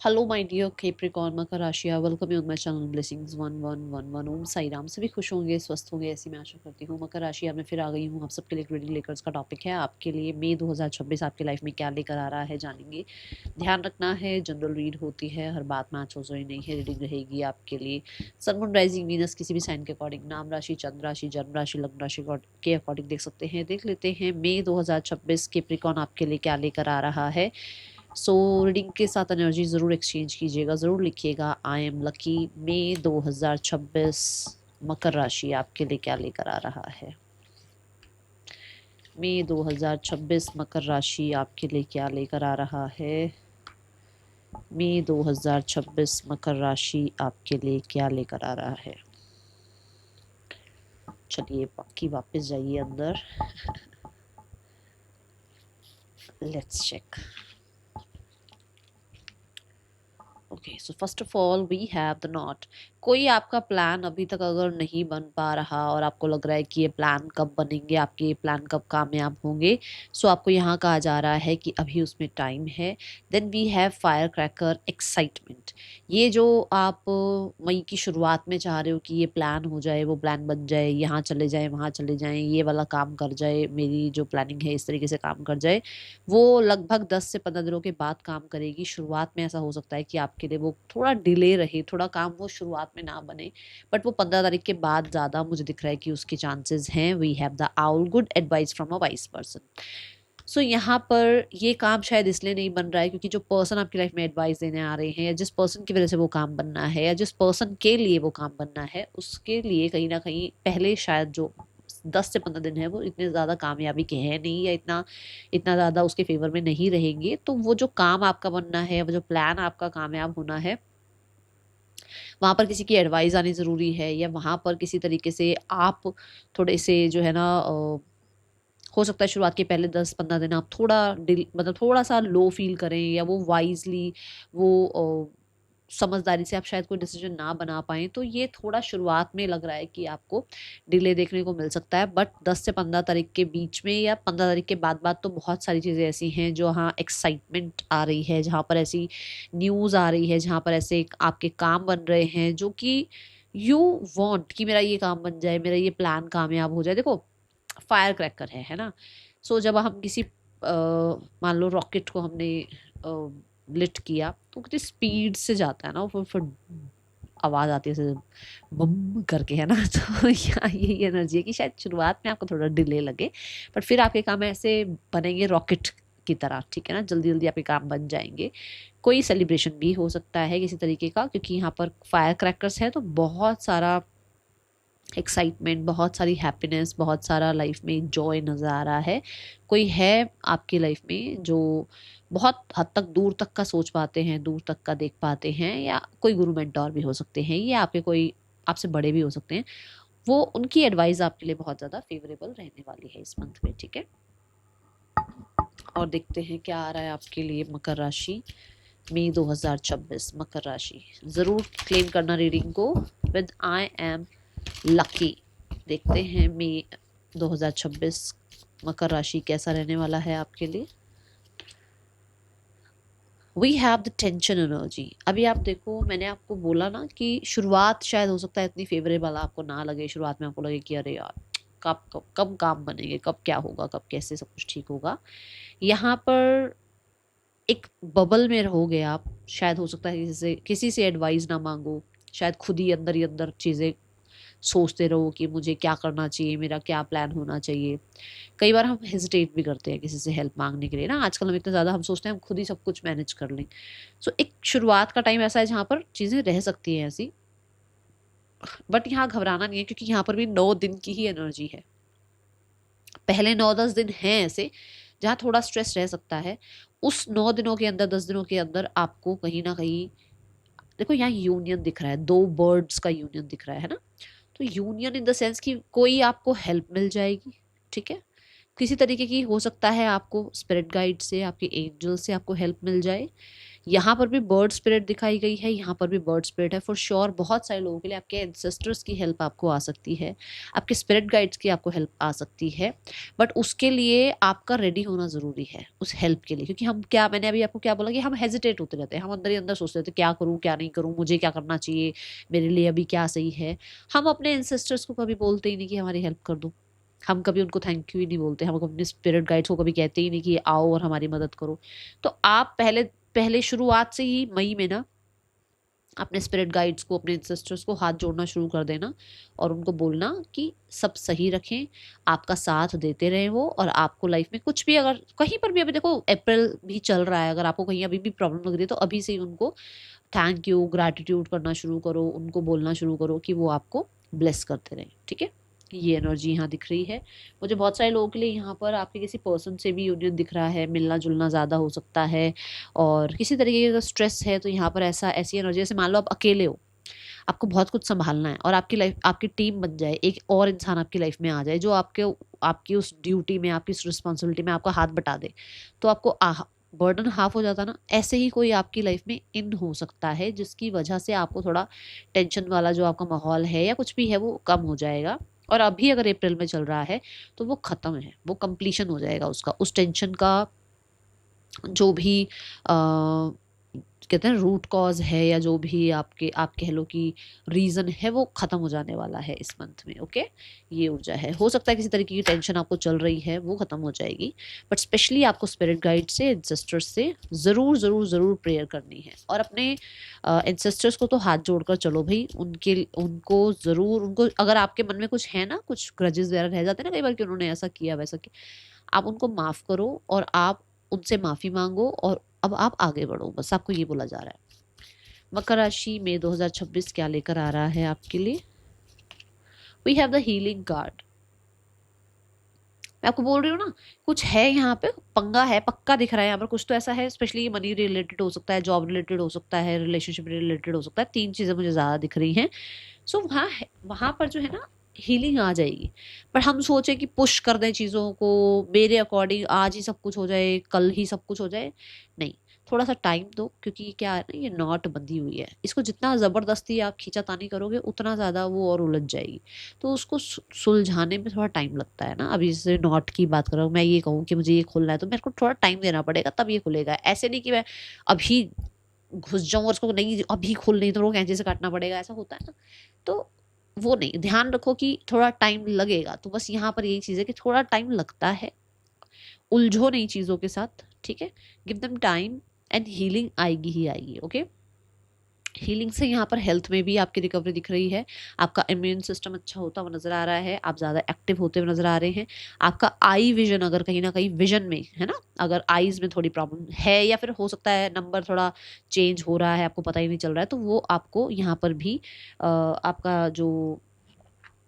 Hello my dear Capricorn मकर राशि, welcome you on my channel blessings 1111 ओम साई राम। सभी खुश होंगे, स्वस्थ होंगे, ऐसी मैं आशा करती हूँ। मकर राशि अब मैं फिर आ गई हूँ आप सबके लिए एक रीडिंग लेकर। उसका टॉपिक है आपके लिए मई 2026 आपकी लाइफ में क्या लेकर आ रहा है, जानेंगे। ध्यान रखना है, जनरल रीड होती है, हर बात मैच हो जाए नहीं है। रीडिंग रहेगी आपके लिए सन मून राइजिंग वीनस किसी भी साइन के अकॉर्डिंग, नाम राशि, चंद्र राशि, जन्म राशि, लग्न राशि के अकॉर्डिंग देख सकते हैं। देख लेते हैं मई 2026 कैप्रिकॉर्न आपके लिए क्या लेकर आ रहा है। सो रीडिंग के साथ एनर्जी ज़रूर एक्सचेंज कीजिएगा, ज़रूर लिखिएगा आई एम लकी। मई 2026 मकर राशि आपके लिए क्या लेकर आ रहा है। मई 2026 मकर राशि आपके लिए क्या लेकर आ रहा है। मई 2026 मकर राशि आपके लिए क्या लेकर आ रहा है। चलिए बाकी वापस जाइए अंदर। Let's check. Okay, so first of all we have the knot. कोई आपका प्लान अभी तक अगर नहीं बन पा रहा और आपको लग रहा है कि ये प्लान कब बनेंगे, आपके ये प्लान कब कामयाब होंगे, सो आपको यहाँ कहा जा रहा है कि अभी उसमें टाइम है। Then we have fire cracker excitement. ये जो आप मई की शुरुआत में चाह रहे हो कि ये प्लान हो जाए, वो प्लान बन जाए, यहाँ चले जाए, वहाँ चले जाएं, ये वाला काम कर जाए, मेरी जो प्लानिंग है इस तरीके से काम कर जाए, वो लगभग 10 से 15 दिनों के बाद काम करेगी। शुरुआत में ऐसा हो सकता है कि आपके लिए वो थोड़ा डिले रहे, थोड़ा काम वो शुरुआत में ना बने, बट वो 15 तारीख के बाद ज़्यादा मुझे दिख रहा है कि उसके चांसेस हैं। We have the owl good advice from a wise person. So यहाँ पर ये काम शायद इसलिए नहीं बन रहा है क्योंकि जो पर्सन आपकी लाइफ में एडवाइस देने आ रहे हैं, या जिस पर्सन की वजह से वो काम बनना है, या जिस पर्सन के लिए वो काम बनना है, उसके लिए कहीं ना कहीं पहले शायद जो 10 से 15 दिन है वो इतने ज़्यादा कामयाबी के हैं नहीं, या इतना इतना ज़्यादा उसके फेवर में नहीं रहेंगे। तो वो जो काम आपका बनना है, वो जो प्लान आपका कामयाब होना है, वहाँ पर किसी की एडवाइस आनी ज़रूरी है, या वहाँ पर किसी तरीके से आप थोड़े से जो है ना हो सकता है शुरुआत के पहले 10-15 दिन आप थोड़ा मतलब थोड़ा सा लो फील करें, या वो वाइजली वो समझदारी से आप शायद कोई डिसीजन ना बना पाएं। तो ये थोड़ा शुरुआत में लग रहा है कि आपको डिले देखने को मिल सकता है, बट 10 से 15 तारीख के बीच में या 15 तारीख के बाद बाद तो बहुत सारी चीज़ें ऐसी हैं जो हाँ एक्साइटमेंट आ रही है, जहाँ पर ऐसी न्यूज़ आ रही है, जहाँ पर ऐसे आपके काम बन रहे हैं जो कि यू वांट कि मेरा ये काम बन जाए, मेरा ये प्लान कामयाब हो जाए। देखो फायर क्रैकर है ना। सो जब हम किसी मान लो रॉकेट को हमने लिट किया तो कितनी स्पीड से जाता है ना, वो फिर आवाज आती है ऐसे बम करके, है ना। तो यहाँ यही एनर्जी है कि शायद शुरुआत में आपको थोड़ा डिले लगे, बट फिर आपके काम ऐसे बनेंगे रॉकेट की तरह, ठीक है ना। जल्दी जल्दी आपके काम बन जाएंगे। कोई सेलिब्रेशन भी हो सकता है किसी तरीके का, क्योंकि यहाँ पर फायर क्रैकर्स है तो बहुत सारा एक्साइटमेंट, बहुत सारी हैप्पीनेस, बहुत सारा लाइफ में जॉय नज़र आ रहा है। कोई है आपकी लाइफ में जो बहुत हद तक दूर तक का सोच पाते हैं, दूर तक का देख पाते हैं, या कोई गुरु मेंटोर भी हो सकते हैं, ये आपके कोई आपसे बड़े भी हो सकते हैं। वो उनकी एडवाइस आपके लिए बहुत ज़्यादा फेवरेबल रहने वाली है इस मंथ में, ठीक है। और देखते हैं क्या आ रहा है आपके लिए मकर राशि मई 2026 मकर राशि। ज़रूर क्लेम करना रीडिंग को विद आई एम लकी। देखते हैं मई 2026 मकर राशि कैसा रहने वाला है आपके लिए। We have the tension energy. अभी आप देखो, मैंने आपको बोला ना कि शुरुआत शायद हो सकता है इतनी फेवरेबल आपको ना लगे। शुरुआत में आपको लगे कि अरे यार कब कब कब काम बनेंगे, कब क्या होगा, कब कैसे सब कुछ ठीक होगा। यहाँ पर एक बबल में रहोगे आप। शायद हो सकता है किसी से एडवाइस ना मांगो, शायद खुद ही अंदर चीज़ें सोचते रहो कि मुझे क्या करना चाहिए, मेरा क्या प्लान होना चाहिए। कई बार हम हेजिटेट भी करते हैं किसी से हेल्प मांगने के लिए ना। आजकल हम इतना ज़्यादा हम सोचते हैं हम खुद ही सब कुछ मैनेज कर लें। सो एक शुरुआत का टाइम ऐसा है जहाँ पर चीज़ें रह सकती हैं ऐसी, बट यहाँ घबराना नहीं है क्योंकि यहाँ पर भी 9 दिन की ही एनर्जी है। पहले 9-10 दिन हैं ऐसे जहाँ थोड़ा स्ट्रेस रह सकता है। उस 9 दिनों के अंदर, 10 दिनों के अंदर आपको कहीं ना कहीं, देखो यहाँ यूनियन दिख रहा है, दो बर्ड्स का यूनियन दिख रहा है ना। तो यूनियन इन द सेंस कि कोई आपको हेल्प मिल जाएगी, ठीक है। किसी तरीके की हो सकता है आपको स्पिरिट गाइड से, आपके एंजल से आपको हेल्प मिल जाए, यहाँ पर भी बर्ड स्पिरिट दिखाई गई है, यहाँ पर भी बर्ड स्पिरिट है फॉर श्योर। बहुत सारे लोगों के लिए आपके एंसेस्टर्स की हेल्प आपको आ सकती है, आपके स्पिरिट गाइड्स की आपको हेल्प आ सकती है, बट उसके लिए आपका रेडी होना ज़रूरी है उस हेल्प के लिए। क्योंकि हम क्या, मैंने अभी आपको क्या बोला कि हम हेजिटेट होते रहते हैं, हम अंदर ही अंदर सोचते रहते हैं क्या करूँ क्या नहीं करूँ, मुझे क्या करना चाहिए, मेरे लिए अभी क्या सही है। हम अपने एंसेस्टर्स को कभी बोलते ही नहीं कि हमारी हेल्प कर दो, हम कभी उनको थैंक यू ही नहीं बोलते, हम अपने स्पिरिट गाइड्स को कभी कहते ही नहीं कि आओ और हमारी मदद करो। तो आप पहले पहले शुरुआत से ही मई में ना अपने स्पिरिट गाइड्स को, अपने एंसेस्टर्स को हाथ जोड़ना शुरू कर देना और उनको बोलना कि सब सही रखें, आपका साथ देते रहे वो। और आपको लाइफ में कुछ भी अगर कहीं पर भी, अभी देखो अप्रैल भी चल रहा है, अगर आपको कहीं अभी भी प्रॉब्लम लग रही है तो अभी से ही उनको थैंक यू, ग्रैटिट्यूड करना शुरू करो, उनको बोलना शुरू करो कि वो आपको ब्लेस करते रहें। ठीक है, ये एनर्जी यहाँ दिख रही है मुझे। बहुत सारे लोगों के लिए यहाँ पर आपके किसी पर्सन से भी यूनियन दिख रहा है, मिलना जुलना ज़्यादा हो सकता है, और किसी तरीके का स्ट्रेस है तो यहाँ पर ऐसी एनर्जी, जैसे मान लो आप अकेले हो, आपको बहुत कुछ संभालना है और आपकी लाइफ, आपकी टीम बन जाए, एक और इंसान आपकी लाइफ में आ जाए जो आपके आपकी उस ड्यूटी में, आपकी उस रिस्पॉन्सिबिलिटी में आपका हाथ बटा दे, तो आपको बर्डन हाफ हो जाता ना। ऐसे ही कोई आपकी लाइफ में इन हो सकता है जिसकी वजह से आपको थोड़ा टेंशन वाला जो आपका माहौल है या कुछ भी है वो कम हो जाएगा। और अभी अगर अप्रैल में चल रहा है तो वो खत्म है, वो कंप्लीशन हो जाएगा उसका, उस टेंशन का जो भी कहते हैं रूट कॉज है, या जो भी आपके आप कह लो कि रीज़न है, वो ख़त्म हो जाने वाला है इस मंथ में। ओके, ये ऊर्जा है। हो सकता है किसी तरीके की टेंशन आपको चल रही है वो ख़त्म हो जाएगी, बट स्पेशली आपको स्पिरिट गाइड से, एंसेस्टर्स से ज़रूर ज़रूर ज़रूर प्रेयर करनी है। और अपने एंसेस्टर्स को तो हाथ जोड़कर चलो भाई, उनको ज़रूर, उनको अगर आपके मन में कुछ है ना, कुछ ग्रजेस वगैरह रह जाते हैं ना कई बार कि उन्होंने ऐसा किया वैसा किया, आप उनको माफ़ करो और आप उनसे माफ़ी मांगो और अब आप आगे बढ़ो, बस आपको ये बोला जा रहा है। मकर राशि में 2026 क्या लेकर आ रहा है आपके लिए? We have the healing card. मैं आपको बोल रही हूँ ना, कुछ है यहाँ पे, पंगा है, पक्का दिख रहा है यहाँ पर कुछ तो ऐसा है, स्पेशली मनी रिलेटेड हो सकता है, जॉब रिलेटेड हो सकता है, रिलेशनशिप रिलेटेड हो सकता है। तीन चीज़ें मुझे ज़्यादा दिख रही हैं। सो वहाँ पर जो है ना हीलिंग आ जाएगी। पर हम सोचे कि पुश कर दें चीज़ों को, मेरे अकॉर्डिंग आज ही सब कुछ हो जाए, कल ही सब कुछ हो जाए, नहीं, थोड़ा सा टाइम दो। क्योंकि क्या है ना, ये नॉट बंधी हुई है, इसको जितना ज़बरदस्ती आप खींचातानी करोगे उतना ज़्यादा वो और उलझ जाएगी। तो उसको सुलझाने में थोड़ा टाइम लगता है ना। अभी जैसे नॉट की बात करो, मैं ये कहूँ कि मुझे ये खोलना है तो मेरे को थोड़ा टाइम देना पड़ेगा तब ये खुलेगा। ऐसे नहीं कि मैं अभी घुस जाऊँ और उसको नहीं अभी खोल नहीं तो वो कैंची से काटना पड़ेगा, ऐसा होता है ना। तो वो नहीं, ध्यान रखो कि थोड़ा टाइम लगेगा। तो बस यहाँ पर यही चीज़ है कि थोड़ा टाइम लगता है, उलझो नहीं चीज़ों के साथ। ठीक है, give them time and healing आएगी ही आएगी। ओके, हीलिंग से यहाँ पर हेल्थ में भी आपकी रिकवरी दिख रही है, आपका इम्यून सिस्टम अच्छा होता हुआ नजर आ रहा है, आप ज़्यादा एक्टिव होते हुए नजर आ रहे हैं। आपका आई विजन, अगर कहीं ना कहीं विजन में है ना, अगर आईज में थोड़ी प्रॉब्लम है या फिर हो सकता है नंबर थोड़ा चेंज हो रहा है, आपको पता ही नहीं चल रहा है, तो वो आपको यहाँ पर भी आपका जो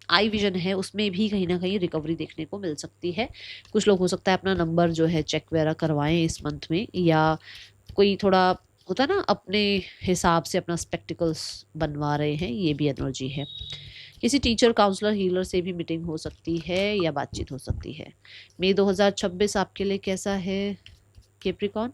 आई विजन है उसमें भी कहीं ना कहीं रिकवरी देखने को मिल सकती है। कुछ लोग हो सकता है अपना नंबर जो है चेक वगैरह करवाएं इस मंथ में, या कोई थोड़ा होता है ना अपने हिसाब से अपना स्पेक्टिकल्स बनवा रहे हैं, ये भी एनर्जी है। किसी टीचर, काउंसलर, हीलर से भी मीटिंग हो सकती है या बातचीत हो सकती है। मई 2026 आपके लिए कैसा है Capricorn?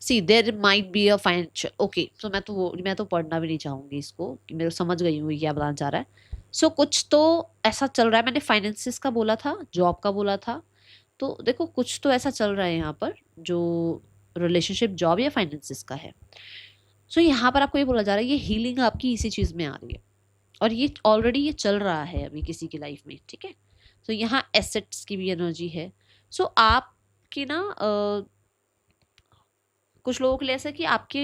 See there might be a financial, okay, तो मैं तो पढ़ना भी नहीं चाहूंगी इसको, कि मेरे समझ गई हूँ ये क्या बताना चाह रहा है। सो कुछ तो ऐसा चल रहा है, मैंने फाइनेंसिस का बोला था, जॉब का बोला था, तो देखो कुछ तो ऐसा चल रहा है यहाँ पर जो रिलेशनशिप, जॉब या फाइनेंसिस का है। सो यहाँ पर आपको ये बोला जा रहा है ये हीलिंग आपकी इसी चीज में आ रही है, और ये ऑलरेडी ये चल रहा है अभी किसी की लाइफ में। ठीक है, तो यहाँ एसेट्स की भी एनर्जी है। सो आपकी ना कुछ लोगों के लिए ऐसा है कि आपके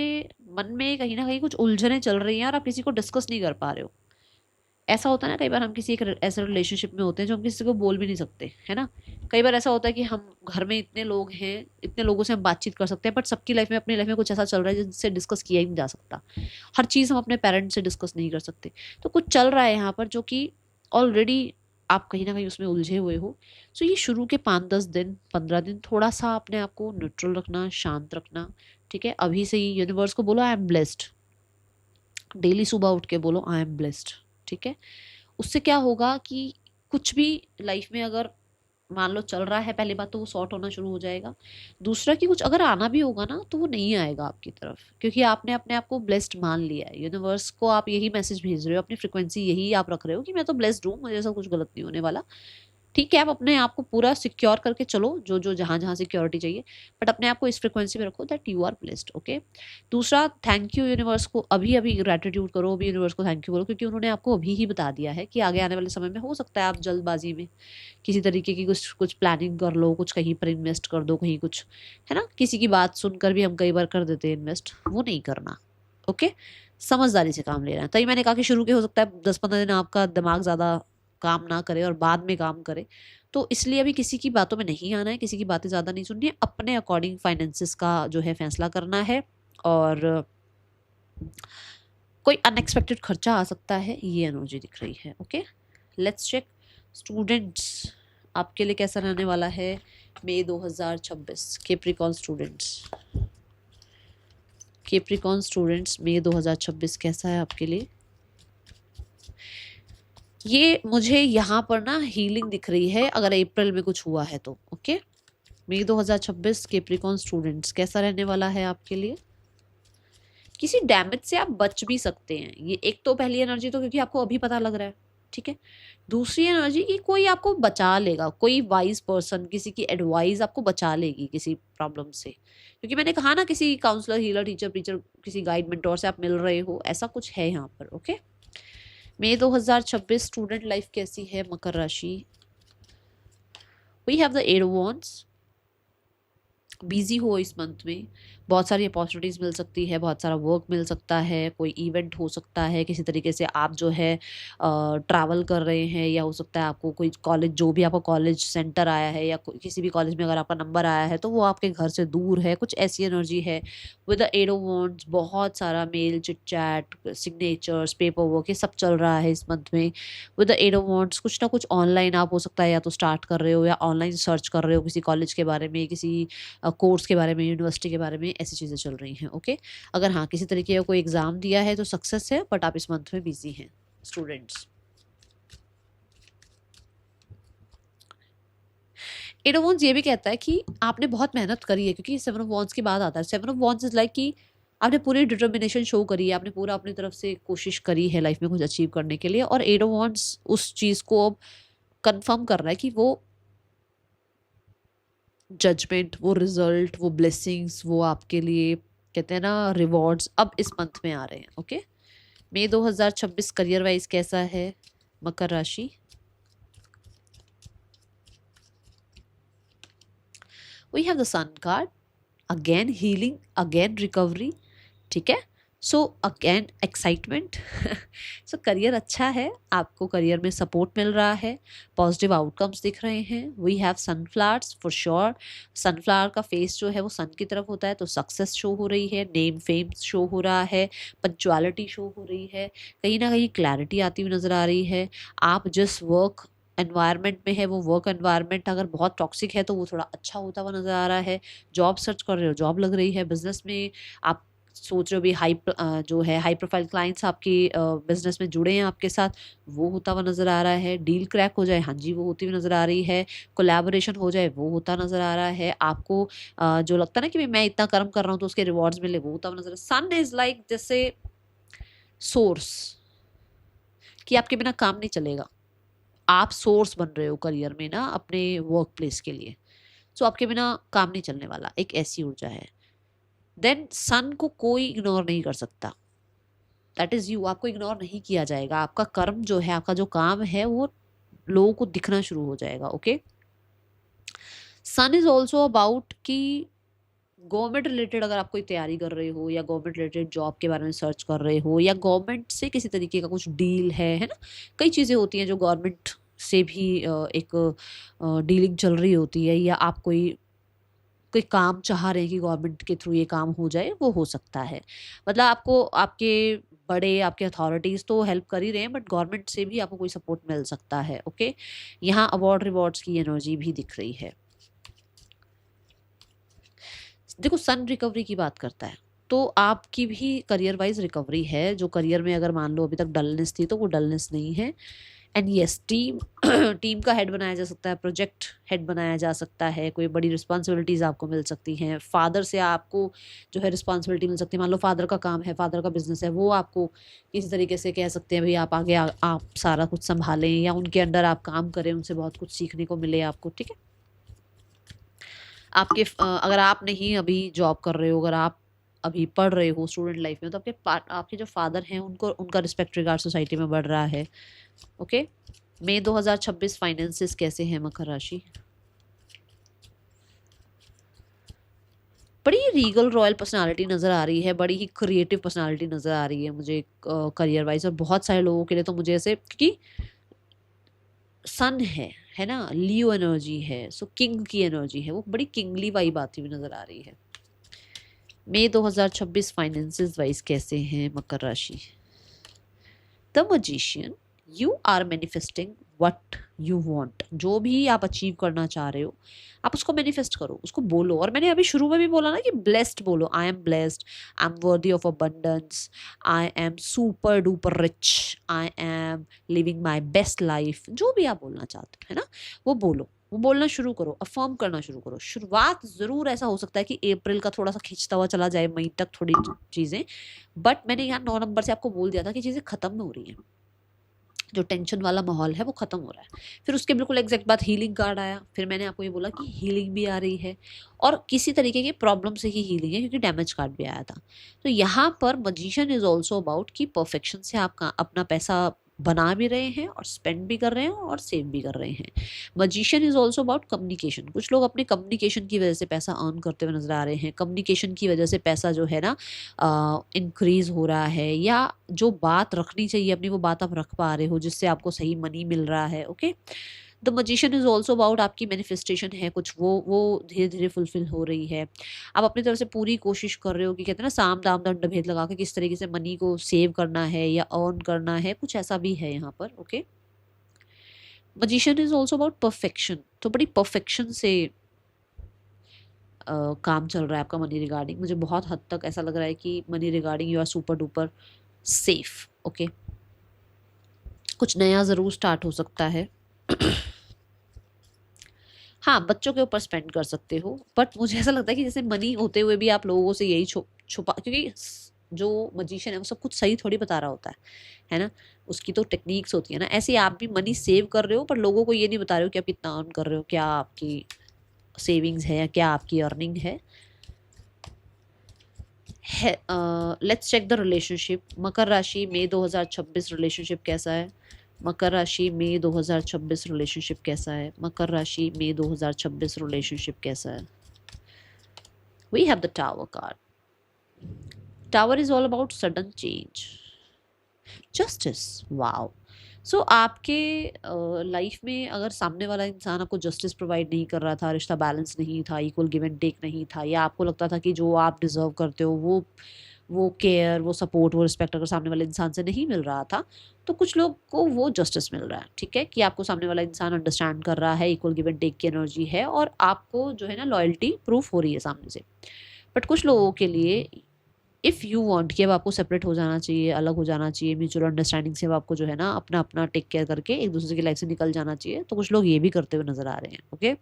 मन में कहीं ना कहीं कुछ उलझने चल रही हैं और आप किसी को डिस्कस नहीं कर पा रहे हो। ऐसा होता है ना, कई बार हम किसी एक ऐसे रिलेशनशिप में होते हैं जो हम किसी को बोल भी नहीं सकते, है ना। कई बार ऐसा होता है कि हम घर में इतने लोग हैं, इतने लोगों से हम बातचीत कर सकते हैं, बट सबकी लाइफ में, अपनी लाइफ में कुछ ऐसा चल रहा है जिससे डिस्कस किया ही नहीं जा सकता। हर चीज़ हम अपने पेरेंट्स से डिस्कस नहीं कर सकते। तो कुछ चल रहा है यहाँ पर जो कि ऑलरेडी आप कहीं ना कहीं उसमें उलझे हुए हो। सो ये शुरू के 5-10 दिन, 15 दिन थोड़ा सा अपने आप को न्यूट्रल रखना, शांत रखना। ठीक है, अभी से ही यूनिवर्स को बोलो आई एम ब्लेस्ड, डेली सुबह उठ के बोलो आई एम ब्लेस्ड। ठीक है, उससे क्या होगा कि कुछ भी लाइफ में अगर मान लो चल रहा है, पहली बात तो वो सॉर्ट होना शुरू हो जाएगा। दूसरा कि कुछ अगर आना भी होगा ना तो वो नहीं आएगा आपकी तरफ, क्योंकि आपने अपने आप को ब्लेस्ड मान लिया है। यूनिवर्स को आप यही मैसेज भेज रहे हो, अपनी फ्रिक्वेंसी यही आप रख रहे हो कि मैं तो ब्लेस्ड हूँ, मुझे ऐसा कुछ गलत नहीं होने वाला। ठीक है, आप अपने आप को पूरा सिक्योर करके चलो, जो जो जहाँ जहाँ सिक्योरिटी चाहिए, बट अपने आप को इस फ्रिक्वेंसी में रखो that you are blessed. Okay. दूसरा, थैंक यू यूनिवर्स को, अभी अभी ग्रेटिट्यूड करो, अभी यूनिवर्स को थैंक यू करो, क्योंकि उन्होंने आपको अभी ही बता दिया है कि आगे आने वाले समय में हो सकता है आप जल्दबाजी में किसी तरीके की कुछ कुछ प्लानिंग कर लो, कुछ कहीं पर इन्वेस्ट कर दो, कहीं कुछ, है ना, किसी की बात सुनकर भी हम कई बार कर देते हैं इन्वेस्ट, वो नहीं करना। ओके। समझदारी से काम लेना है। तभी मैंने कहा कि शुरू के हो सकता है 10-15 दिन आपका दिमाग ज़्यादा काम ना करे और बाद में काम करे, तो इसलिए अभी किसी की बातों में नहीं आना है, किसी की बातें ज़्यादा नहीं सुननी है, अपने अकॉर्डिंग फाइनेंसिस का जो है फैसला करना है। और कोई अनएक्सपेक्टेड खर्चा आ सकता है, ये एनर्जी दिख रही है। ओके, लेट्स चेक स्टूडेंट्स आपके लिए कैसा रहने वाला है मई 2026। कैप्रिकॉर्न स्टूडेंट्स, कैप्रिकॉर्न स्टूडेंट्स मई 2026 कैसा है आपके लिए? ये मुझे यहाँ पर ना हीलिंग दिख रही है, अगर अप्रैल में कुछ हुआ है तो। ओके, मई 2026 कैप्रिकॉर्न स्टूडेंट्स कैसा रहने वाला है आपके लिए? किसी डैमेज से आप बच भी सकते हैं। ये एक तो पहली एनर्जी तो क्योंकि आपको अभी पता लग रहा है, ठीक है। दूसरी एनर्जी कि कोई आपको बचा लेगा, कोई वाइज पर्सन, किसी की एडवाइस आपको बचा लेगी किसी प्रॉब्लम से, क्योंकि मैंने कहा ना किसी काउंसलर, हीलर, टीचर, प्रीचर, किसी गाइड मेंटोर से आप मिल रहे हो, ऐसा कुछ है यहाँ पर। ओके, मई 2026 स्टूडेंट लाइफ कैसी है मकर राशि? We have the 8 of wands. Busy हो इस मंथ में, बहुत सारी अपॉर्चुनिटीज़ मिल सकती है, बहुत सारा वर्क मिल सकता है, कोई इवेंट हो सकता है, किसी तरीके से आप जो है ट्रैवल कर रहे हैं, या हो सकता है आपको कोई कॉलेज, जो भी आपका कॉलेज सेंटर आया है, या किसी भी कॉलेज में अगर आपका नंबर आया है तो वो आपके घर से दूर है, कुछ ऐसी एनर्जी है। विद द 8 ऑफ वांड्स बहुत सारा mail, chit chat, signatures, paper work, ये सब चल रहा है इस मंथ में। विद द 8 ऑफ वांड्स कुछ ना कुछ ऑनलाइन आप हो सकता है या तो स्टार्ट कर रहे हो, या ऑनलाइन सर्च कर रहे हो किसी कॉलेज के बारे में, किसी कोर्स के बारे में, यूनिवर्सिटी के बारे में, ऐसी चीज़ें चल रही हैं। ओके, अगर हाँ किसी तरीके का कोई एग्जाम दिया है तो सक्सेस है, बट आप इस मंथ में बिजी हैं स्टूडेंट्स। एट ऑफ वॉन्स ये भी कहता है कि आपने बहुत मेहनत करी है, क्योंकि 7 ऑफ वॉन्स की बात आता है। 7 ऑफ वॉन्स इज लाइक कि आपने पूरी डिटर्मिनेशन शो करी है, आपने पूरा अपनी तरफ से कोशिश करी है लाइफ में कुछ अचीव करने के लिए, और 8 ऑफ वॉन्स उस चीज़ को अब कंफर्म कर रहा है कि वो जजमेंट, वो रिजल्ट, वो ब्लेसिंग्स, वो आपके लिए कहते हैं ना रिवॉर्ड्स, अब इस मंथ में आ रहे हैं। ओके, मई 2026 करियर वाइज कैसा है मकर राशि? We have the sun card, again healing, again recovery, ठीक है। So again excitement. So career अच्छा है, आपको करियर में सपोर्ट मिल रहा है, पॉजिटिव आउटकम्स दिख रहे हैं। We have sunflowers for sure. Sunflower का फेस जो है वो सन की तरफ होता है, तो सक्सेस शो हो रही है, नेम फेम शो हो रहा है, पंक्चुअलिटी शो हो रही है, कहीं ना कहीं क्लैरिटी आती हुई नजर आ रही है। आप जिस वर्क एनवायरनमेंट में है, वो वर्क एनवायरनमेंट अगर बहुत टॉक्सिक है तो वो थोड़ा अच्छा होता हुआ नजर आ रहा है। जॉब सर्च कर रहे हो, जॉब लग रही है। बिजनेस में आप सोच रहे हो भी जो है हाई प्रोफाइल क्लाइंट्स आपके बिजनेस में जुड़े हैं आपके साथ, वो होता हुआ नजर आ रहा है। डील क्रैक हो जाए, हाँ जी, वो होती हुई नजर आ रही है। कोलैबोरेशन हो जाए, वो होता नजर आ रहा है। आपको जो लगता है ना कि भाई मैं इतना कर्म कर रहा हूँ तो उसके रिवॉर्ड्स मिले, वो होता हुआ नजर। सन इज लाइक जैसे सोर्स, कि आपके बिना काम नहीं चलेगा, आप सोर्स बन रहे हो करियर में ना अपने वर्क प्लेस के लिए, सो आपके बिना काम नहीं चलने वाला, एक ऐसी ऊर्जा है। देन सन को कोई इग्नोर नहीं कर सकता, दैट इज यू। आपको इग्नोर नहीं किया जाएगा, आपका कर्म जो है, आपका जो काम है, वो लोगों को दिखना शुरू हो जाएगा। Okay, sun is also about कि गवर्नमेंट रिलेटेड अगर आप कोई तैयारी कर रहे हो, या गवर्नमेंट रिलेटेड जॉब के बारे में सर्च कर रहे हो, या गवर्नमेंट से किसी तरीके का कुछ डील है ना, कई चीज़ें होती हैं जो गवर्नमेंट से भी एक डीलिंग चल रही होती है, या आप कोई कोई काम चाह रहे हैं कि गवर्नमेंट के थ्रू ये काम हो जाए, वो हो सकता है। मतलब आपको आपके बड़े, आपके अथॉरिटीज़ तो हेल्प कर ही रहे हैं, बट गवर्नमेंट से भी आपको कोई सपोर्ट मिल सकता है। ओके, यहाँ अवार्ड रिवॉर्ड्स की एनर्जी भी दिख रही है। देखो, सन रिकवरी की बात करता है, तो आपकी भी करियर वाइज रिकवरी है। जो करियर में अगर मान लो अभी तक डलनेस थी, तो वो डलनेस नहीं है। एंड यस, टीम टीम का हेड बनाया जा सकता है, प्रोजेक्ट हेड बनाया जा सकता है, कोई बड़ी रिस्पॉन्सिबिलिटीज़ आपको मिल सकती हैं, फादर से आपको जो है रिस्पॉन्सिबिलिटी मिल सकती है। मान लो फादर का काम है, फादर का बिजनेस है, वो आपको किसी तरीके से कह सकते हैं भाई आप आगे आप सारा कुछ संभालें, या उनके अंडर आप काम करें, उनसे बहुत कुछ सीखने को मिले आपको, ठीक है। आपके अगर आप नहीं अभी जॉब कर रहे हो, अगर आप अभी पढ़ रहे हो स्टूडेंट लाइफ में, तो आपके जो फादर हैं उनको उनका रिस्पेक्ट रिगार्ड सोसाइटी में बढ़ रहा है। ओके, मई 2026 फाइनेंसेस कैसे हैं मकर राशि? बड़ी रीगल रॉयल पर्सनालिटी नज़र आ रही है, बड़ी ही क्रिएटिव पर्सनालिटी नज़र आ रही है मुझे करियर वाइज, और बहुत सारे लोगों के लिए तो मुझे ऐसे, क्योंकि सन है ना, लियो एनर्जी है, सो किंग की एनर्जी है, वो बड़ी किंगली वाइब आती हुई नज़र आ रही है। मई 2026 फाइनेंसेस वाइज कैसे हैं मकर राशि? The magician, you are manifesting what you want. जो भी आप अचीव करना चाह रहे हो, आप उसको मैनिफेस्ट करो, उसको बोलो। और मैंने अभी शुरू में भी बोला ना कि ब्लेस्ड बोलो, I am blessed, I am worthy of abundance, I am super duper rich, I am living my best life. जो भी आप बोलना चाहते हो, है ना, वो बोलो, वो बोलना शुरू करो, अफर्म करना शुरू करो। शुरुआत ज़रूर ऐसा हो सकता है कि अप्रैल का थोड़ा सा खिंचता हुआ चला जाए, मई तक थोड़ी चीज़ें, बट मैंने यहाँ 9 नंबर से आपको बोल दिया था कि चीज़ें खत्म हो रही हैं, जो टेंशन वाला माहौल है वो खत्म हो रहा है। फिर उसके बिल्कुल एग्जैक्ट बाद हीलिंग कार्ड आया, फिर मैंने आपको ये बोला कि हीलिंग भी आ रही है, और किसी तरीके के प्रॉब्लम से ही हीलिंग है, क्योंकि डैमेज कार्ड भी आया था। तो यहाँ पर मजिशियन इज ऑल्सो अबाउट कि परफेक्शन से आप अपना पैसा बना भी रहे हैं, और स्पेंड भी कर रहे हैं, और सेव भी कर रहे हैं। Magician is also about communication. कुछ लोग अपने कम्युनिकेशन की वजह से पैसा अर्न करते हुए नजर आ रहे हैं, कम्युनिकेशन की वजह से पैसा जो है ना इंक्रीज हो रहा है, या जो बात रखनी चाहिए अपनी वो बात आप रख पा रहे हो, जिससे आपको सही मनी मिल रहा है। Okay, the magician is also about आपकी मैनिफेस्टेशन है कुछ, वो धीरे धीरे फुलफिल हो रही है। आप अपनी तरफ से पूरी कोशिश कर रहे हो कि कहते हैं ना, साम दाम दंड भेद लगा के किस तरीके से मनी को सेव करना है या अर्न करना है, कुछ ऐसा भी है यहाँ पर। Okay, magician is also about perfection. तो बड़ी परफेक्शन से काम चल रहा है आपका मनी रिगार्डिंग। मुझे बहुत हद तक ऐसा लग रहा है कि money regarding you are super duper safe. Okay, कुछ नया ज़रूर स्टार्ट हो सकता है। हाँ, बच्चों के ऊपर स्पेंड कर सकते हो, बट मुझे ऐसा लगता है कि जैसे मनी होते हुए भी आप लोगों से यही छुपा, क्योंकि जो मजिशियन है वो सब कुछ सही थोड़ी बता रहा होता है ना, उसकी तो टेक्निक्स होती है ना। ऐसे आप भी मनी सेव कर रहे हो, पर लोगों को ये नहीं बता रहे हो कि आप कितना अर्न कर रहे हो, क्या आपकी सेविंग्स है या क्या आपकी अर्निंग है। Let's check the relationship. मकर राशि मई 2026 रिलेशनशिप कैसा है? मकर राशि मई 2026 रिलेशनशिप कैसा है? मकर राशि मई 2026 रिलेशनशिप कैसा है? We have the tower card. Tower is all about sudden change, justice. Wow. So आपके लाइफ में अगर सामने वाला इंसान आपको जस्टिस प्रोवाइड नहीं कर रहा था, रिश्ता बैलेंस नहीं था, इक्वल गिव एंड टेक नहीं था, या आपको लगता था कि जो आप डिजर्व करते हो वो केयर, वो सपोर्ट, वो रिस्पेक्ट अगर सामने वाले इंसान से नहीं मिल रहा था, तो कुछ लोग को वो जस्टिस मिल रहा है। ठीक है, कि आपको सामने वाला इंसान अंडरस्टैंड कर रहा है, इक्वल गिव एंड टेक की एनर्जी है, और आपको जो है ना लॉयल्टी प्रूफ हो रही है सामने से। बट कुछ लोगों के लिए इफ़ यू वांट कि अब आपको सेपरेट हो जाना चाहिए, अलग हो जाना चाहिए, म्यूचुअल अंडरस्टैंडिंग से अब आपको जो है ना अपना अपना टेक केयर करके एक दूसरे की लाइफ से निकल जाना चाहिए, तो कुछ लोग ये भी करते हुए नजर आ रहे हैं। ओके,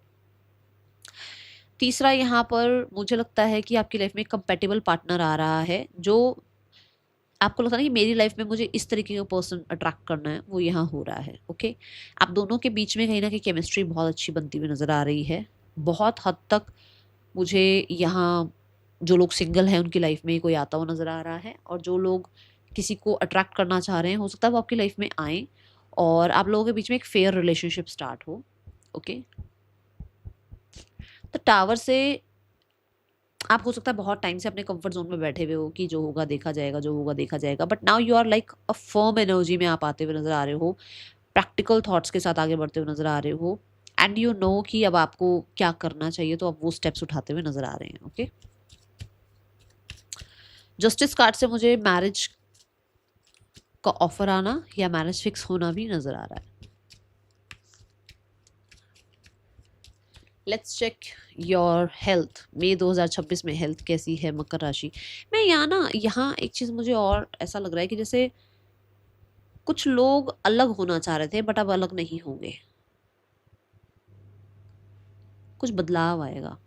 तीसरा यहाँ पर मुझे लगता है कि आपकी लाइफ में कंपेटेबल पार्टनर आ रहा है, जो आपको लगता है कि मेरी लाइफ में मुझे इस तरीके का पर्सन अट्रैक्ट करना है, वो यहाँ हो रहा है। ओके, आप दोनों के बीच में कहीं ना कहीं केमिस्ट्री बहुत अच्छी बनती हुई नजर आ रही है। बहुत हद तक मुझे यहाँ जो लोग सिंगल हैं उनकी लाइफ में कोई आता हुआ नजर आ रहा है, और जो लोग किसी को अट्रैक्ट करना चाह रहे हैं, हो सकता है वो आपकी लाइफ में आए और आप लोगों के बीच में एक फेयर रिलेशनशिप स्टार्ट हो। ओके, तो टावर से आप हो सकता है बहुत टाइम से अपने कंफर्ट जोन में बैठे हुए हो कि जो होगा देखा जाएगा, जो होगा देखा जाएगा, but now you are like a firm energy में आप आते हुए नजर आ रहे हो, प्रैक्टिकल थॉट्स के साथ आगे बढ़ते हुए नजर आ रहे हो, एंड यू नो कि अब आपको क्या करना चाहिए, तो आप वो स्टेप्स उठाते हुए नजर आ रहे हैं। ओके, जस्टिस कार्ड से मुझे मैरिज का ऑफर आना या मैरिज फिक्स होना भी नजर आ रहा है। Let's check your health. मई 2026 में हेल्थ कैसी है मकर राशि? मैं यहाँ एक चीज़ मुझे और ऐसा लग रहा है कि जैसे कुछ लोग अलग होना चाह रहे थे बट अब अलग नहीं होंगे, कुछ बदलाव आएगा,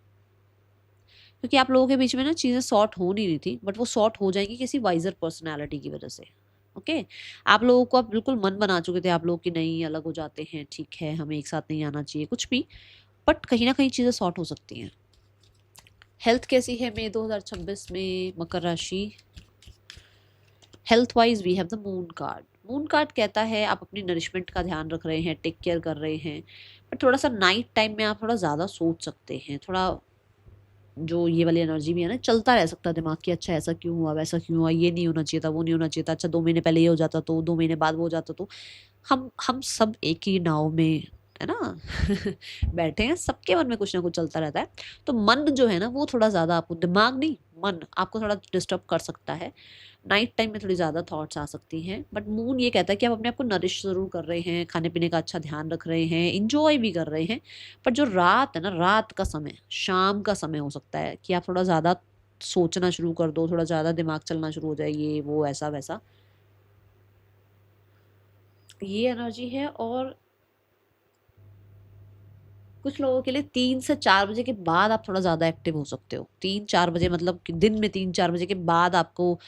क्योंकि आप लोगों के बीच में ना चीज़ें सॉर्ट हो नहीं रही थी बट वो सॉर्ट हो जाएंगी किसी वाइजर पर्सनैलिटी की वजह से। ओके, आप लोगों को आप बिल्कुल मन बना चुके थे आप लोग कि नहीं अलग हो जाते हैं, ठीक है हमें एक साथ नहीं आना चाहिए कुछ भी, बट कहीं ना कहीं चीज़ें सॉर्ट हो सकती हैं। हेल्थ कैसी है मई 2026 में मकर राशि? Health wise we have the moon card. Moon card कहता है आप अपनी नरिशमेंट का ध्यान रख रहे हैं, टेक केयर कर रहे हैं, बट थोड़ा सा नाइट टाइम में आप थोड़ा ज़्यादा सोच सकते हैं, थोड़ा जो ये वाली एनर्जी भी है ना, चलता रह सकता है दिमाग की, अच्छा ऐसा क्यों हुआ, वैसा क्यों हुआ, ये नहीं होना चाहिए था, वो नहीं होना चाहिए था, अच्छा 2 महीने पहले ये हो जाता तो 2 महीने बाद वो हो जाता तो। हम सब एक ही नाव में है ना बैठे हैं, सबके मन में कुछ ना कुछ चलता रहता है। तो मन जो है ना वो थोड़ा ज़्यादा आपको, दिमाग नहीं मन आपको थोड़ा डिस्टर्ब कर सकता है। नाइट टाइम में थोड़ी ज़्यादा थॉट्स आ सकती हैं, बट मून ये कहता है कि आप अपने आप को नरिश ज़रूर कर रहे हैं, खाने पीने का अच्छा ध्यान रख रहे हैं, इंजॉय भी कर रहे हैं। पर जो रात है ना, रात का समय, शाम का समय हो सकता है कि आप थोड़ा ज़्यादा सोचना शुरू कर दो, थोड़ा ज़्यादा दिमाग चलना शुरू हो जाए, ये वो ऐसा वैसा, ये एनर्जी है। और कुछ लोगों के लिए 3 से 4 बजे के बाद आप थोड़ा ज़्यादा एक्टिव हो सकते हो। 3-4 बजे मतलब कि दिन में 3-4 बजे के बाद आपको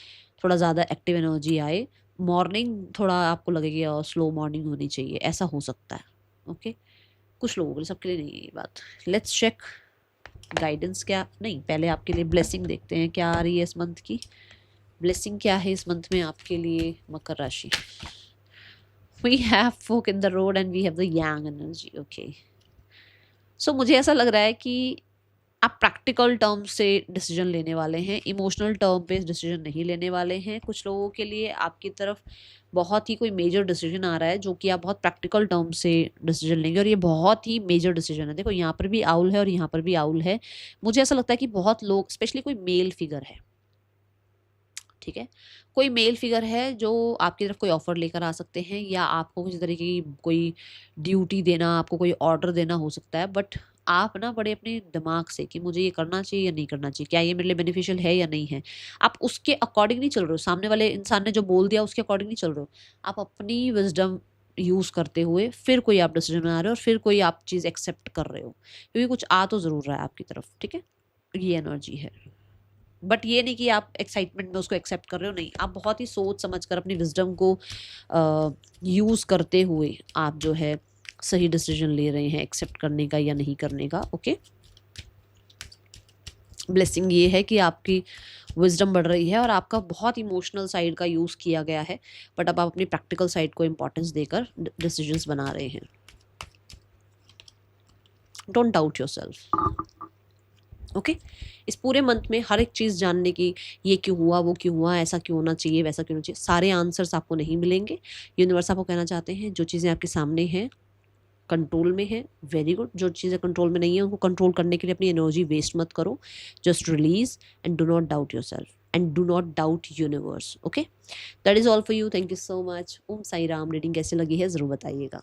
थोड़ा ज़्यादा एक्टिव एनर्जी आए। मॉर्निंग थोड़ा आपको लगेगा स्लो मॉर्निंग होनी चाहिए, ऐसा हो सकता है। ओके, कुछ लोगों के लिए, सबके लिए नहीं है ये बात। लेट्स चेक गाइडेंस क्या, नहीं पहले आपके लिए ब्लेसिंग देखते हैं क्या आ रही है इस मंथ की। ब्लेसिंग क्या है इस मंथ में आपके लिए मकर राशि? We have fork in the road and we have the yang energy. Okay, so मुझे ऐसा लग रहा है कि आप प्रैक्टिकल टर्म से डिसीजन लेने वाले हैं, इमोशनल टर्म पे डिसीजन नहीं लेने वाले हैं। कुछ लोगों के लिए आपकी तरफ बहुत ही कोई मेजर डिसीजन आ रहा है जो कि आप बहुत प्रैक्टिकल टर्म से डिसीजन लेंगे, और ये बहुत ही मेजर डिसीजन है। देखो यहाँ पर भी आउल है और यहाँ पर भी आउल है। मुझे ऐसा लगता है कि बहुत लोग, स्पेशली कोई मेल फिगर है, ठीक है, कोई मेल फिगर है जो आपकी तरफ कोई ऑफर लेकर आ सकते हैं, या आपको किसी तरीके की कोई ड्यूटी देना, आपको कोई ऑर्डर देना हो सकता है, बट आप ना बड़े अपने दिमाग से कि मुझे ये करना चाहिए या नहीं करना चाहिए, क्या ये मेरे लिए बेनिफिशियल है या नहीं है, आप उसके अकॉर्डिंग नहीं चल रहे हो, सामने वाले इंसान ने जो बोल दिया उसके अकॉर्डिंग नहीं चल रहे हो, आप अपनी विजडम यूज करते हुए फिर कोई आप डिसीजन बना रहे हो और फिर कोई आप चीज़ एक्सेप्ट कर रहे हो, क्योंकि कुछ आ तो ज़रूर रहा है आपकी तरफ। ठीक है, ये एनर्जी है, बट ये नहीं कि आप एक्साइटमेंट में उसको एक्सेप्ट कर रहे हो, नहीं, आप बहुत ही सोच समझ कर अपनी विजडम को यूज़ करते हुए आप जो है सही डिसीजन ले रहे हैं एक्सेप्ट करने का या नहीं करने का। ओके, ब्लेसिंग ये है कि आपकी विजडम बढ़ रही है और आपका बहुत इमोशनल साइड का यूज़ किया गया है, बट अब आप अपनी प्रैक्टिकल साइड को इम्पोर्टेंस देकर डिसीजंस बना रहे हैं। Don't doubt your self. Okay, इस पूरे मंथ में हर एक चीज़ जानने की, ये क्यों हुआ, वो क्यों हुआ, ऐसा क्यों होना चाहिए, वैसा क्यों होना चाहिए, सारे आंसर्स आपको नहीं मिलेंगे। यूनिवर्स आपको कहना चाहते हैं जो चीज़ें आपके सामने हैं, कंट्रोल में है, वेरी गुड। जो चीज़ें कंट्रोल में नहीं है उनको कंट्रोल करने के लिए अपनी एनर्जी वेस्ट मत करो, just release and do not doubt yourself and do not doubt universe. Okay, that is all for you, thank you so much. Om Sai Ram. Reading कैसे लगी है ज़रूर बताइएगा।